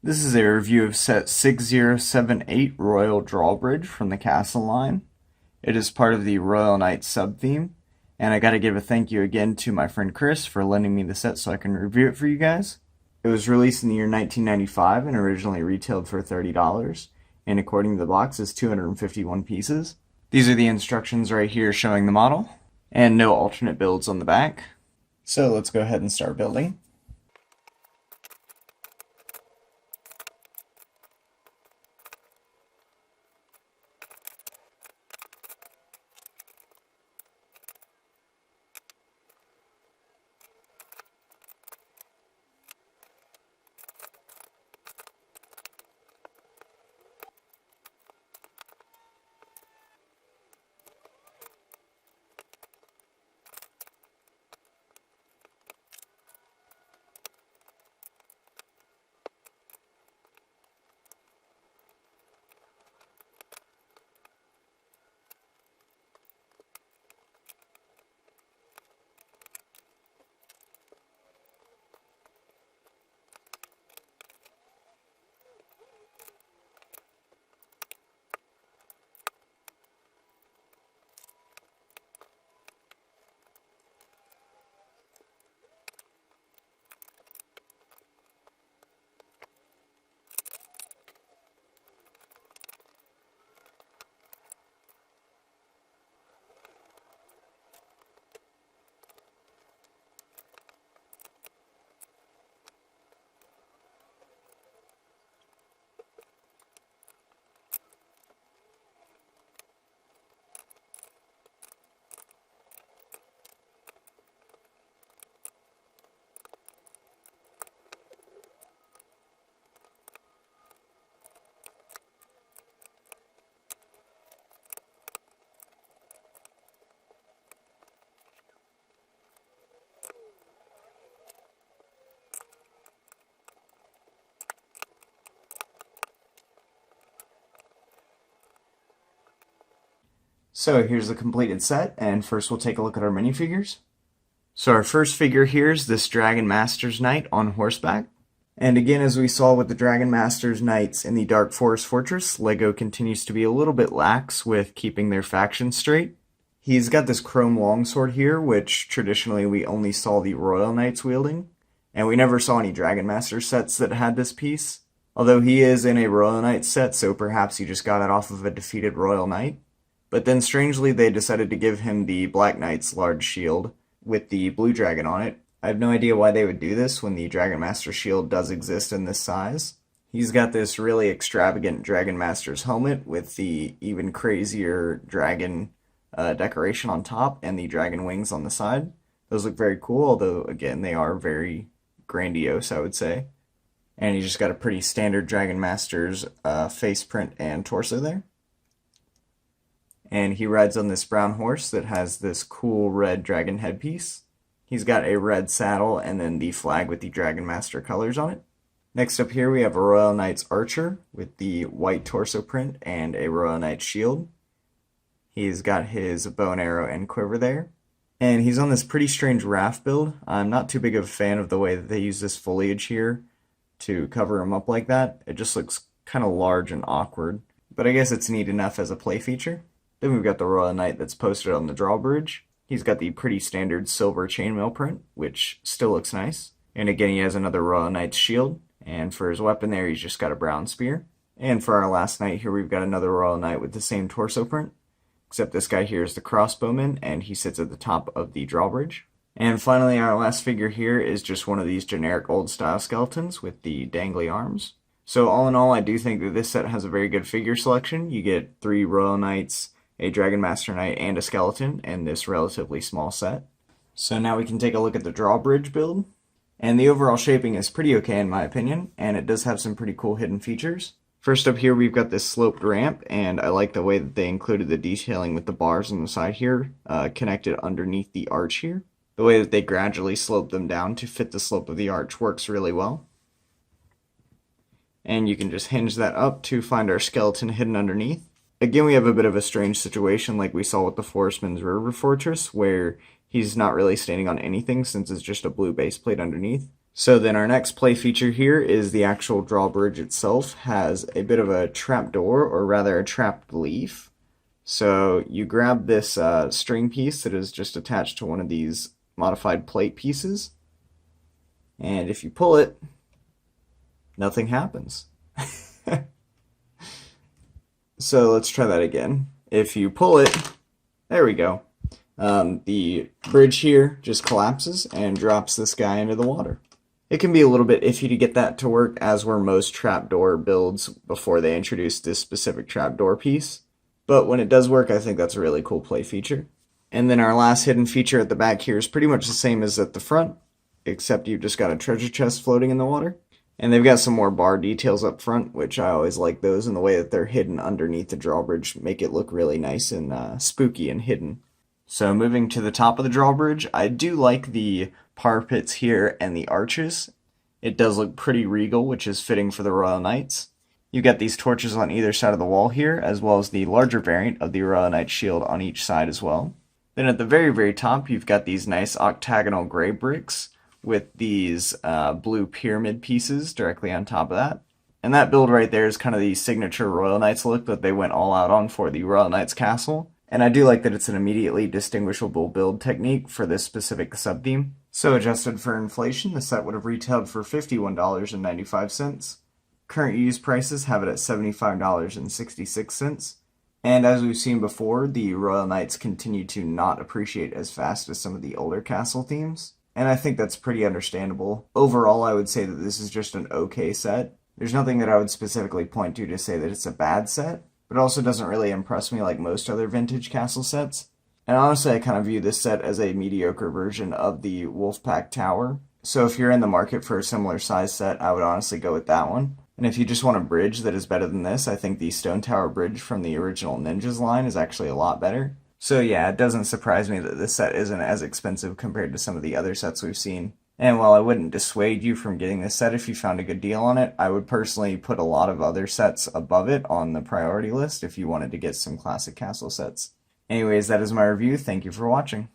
This is a review of set 6078 Royal Drawbridge from the Castle line. It is part of the Royal Knight sub-theme, and I gotta give a thank you again to my friend Chris for lending me the set so I can review it for you guys. It was released in the year 1995 and originally retailed for $30, and according to the box is 251 pieces. These are the instructions right here showing the model, and no alternate builds on the back. So let's go ahead and start building. So here's the completed set, and first we'll take a look at our minifigures. So our first figure here is this Dragon Master's Knight on horseback. And again, as we saw with the Dragon Master's Knights in the Dark Forest Fortress, LEGO continues to be a little bit lax with keeping their factions straight. He's got this chrome longsword here, which traditionally we only saw the Royal Knights wielding, and we never saw any Dragon Master sets that had this piece. Although he is in a Royal Knight set, so perhaps he just got it off of a defeated Royal Knight. But then strangely they decided to give him the Black Knight's large shield with the blue dragon on it. I have no idea why they would do this when the Dragon Master shield does exist in this size. He's got this really extravagant Dragon Master's helmet with the even crazier dragon decoration on top and the dragon wings on the side. Those look very cool, although again they are very grandiose, I would say. And he's just got a pretty standard Dragon Master's face print and torso there. And he rides on this brown horse that has this cool red dragon headpiece. He's got a red saddle and then the flag with the Dragon Master colors on it. Next up here we have a Royal Knight's archer with the white torso print and a Royal Knight shield. He's got his bow and arrow and quiver there. And he's on this pretty strange raft build. I'm not too big of a fan of the way that they use this foliage here to cover him up like that. It just looks kind of large and awkward. But I guess it's neat enough as a play feature. Then we've got the Royal Knight that's posted on the drawbridge. He's got the pretty standard silver chainmail print, which still looks nice. And again, he has another Royal Knight's shield. And for his weapon there, he's just got a brown spear. And for our last knight here, we've got another Royal Knight with the same torso print. Except this guy here is the crossbowman, and he sits at the top of the drawbridge. And finally, our last figure here is just one of these generic old-style skeletons with the dangly arms. So all in all, I do think that this set has a very good figure selection. You get 3 Royal Knights, a Dragon Master Knight, and a skeleton in this relatively small set. So now we can take a look at the drawbridge build. And the overall shaping is pretty okay in my opinion, and it does have some pretty cool hidden features. First up here we've got this sloped ramp, and I like the way that they included the detailing with the bars on the side here, connected underneath the arch here. The way that they gradually slope them down to fit the slope of the arch works really well. And you can just hinge that up to find our skeleton hidden underneath. Again, we have a bit of a strange situation like we saw with the Forestman's River Fortress, where he's not really standing on anything since it's just a blue base plate underneath. So then our next play feature here is the actual drawbridge itself has a bit of a trapdoor, or rather a trapped leaf. So you grab this string piece that is just attached to one of these modified plate pieces, and if you pull it, nothing happens. So let's try that again. If you pull it, there we go. The bridge here just collapses and drops this guy into the water. It can be a little bit iffy to get that to work, as were most trapdoor builds before they introduced this specific trapdoor piece. But when it does work, I think that's a really cool play feature. And then our last hidden feature at the back here is pretty much the same as at the front, except you've just got a treasure chest floating in the water. And they've got some more bar details up front, which I always like those, and the way that they're hidden underneath the drawbridge make it look really nice and spooky and hidden. So moving to the top of the drawbridge, I do like the parapets here and the arches. It does look pretty regal, which is fitting for the Royal Knights. You get these torches on either side of the wall here, as well as the larger variant of the Royal Knight shield on each side as well. Then at the very, very top, you've got these nice octagonal gray bricks with these blue pyramid pieces directly on top of that. And that build right there is kind of the signature Royal Knights look that they went all out on for the Royal Knights castle. And I do like that it's an immediately distinguishable build technique for this specific sub-theme. So adjusted for inflation, the set would have retailed for $51.95. Current used prices have it at $75.66. And as we've seen before, the Royal Knights continue to not appreciate as fast as some of the older castle themes. And I think that's pretty understandable. Overall, I would say that this is just an okay set. There's nothing that I would specifically point to say that it's a bad set, but it also doesn't really impress me like most other vintage castle sets. And honestly, I kind of view this set as a mediocre version of the Wolfpack Tower. So if you're in the market for a similar size set, I would honestly go with that one. And if you just want a bridge that is better than this, I think the Stone Tower Bridge from the original Ninjas line is actually a lot better. So yeah, it doesn't surprise me that this set isn't as expensive compared to some of the other sets we've seen. And while I wouldn't dissuade you from getting this set if you found a good deal on it, I would personally put a lot of other sets above it on the priority list if you wanted to get some classic castle sets. Anyways, that is my review. Thank you for watching.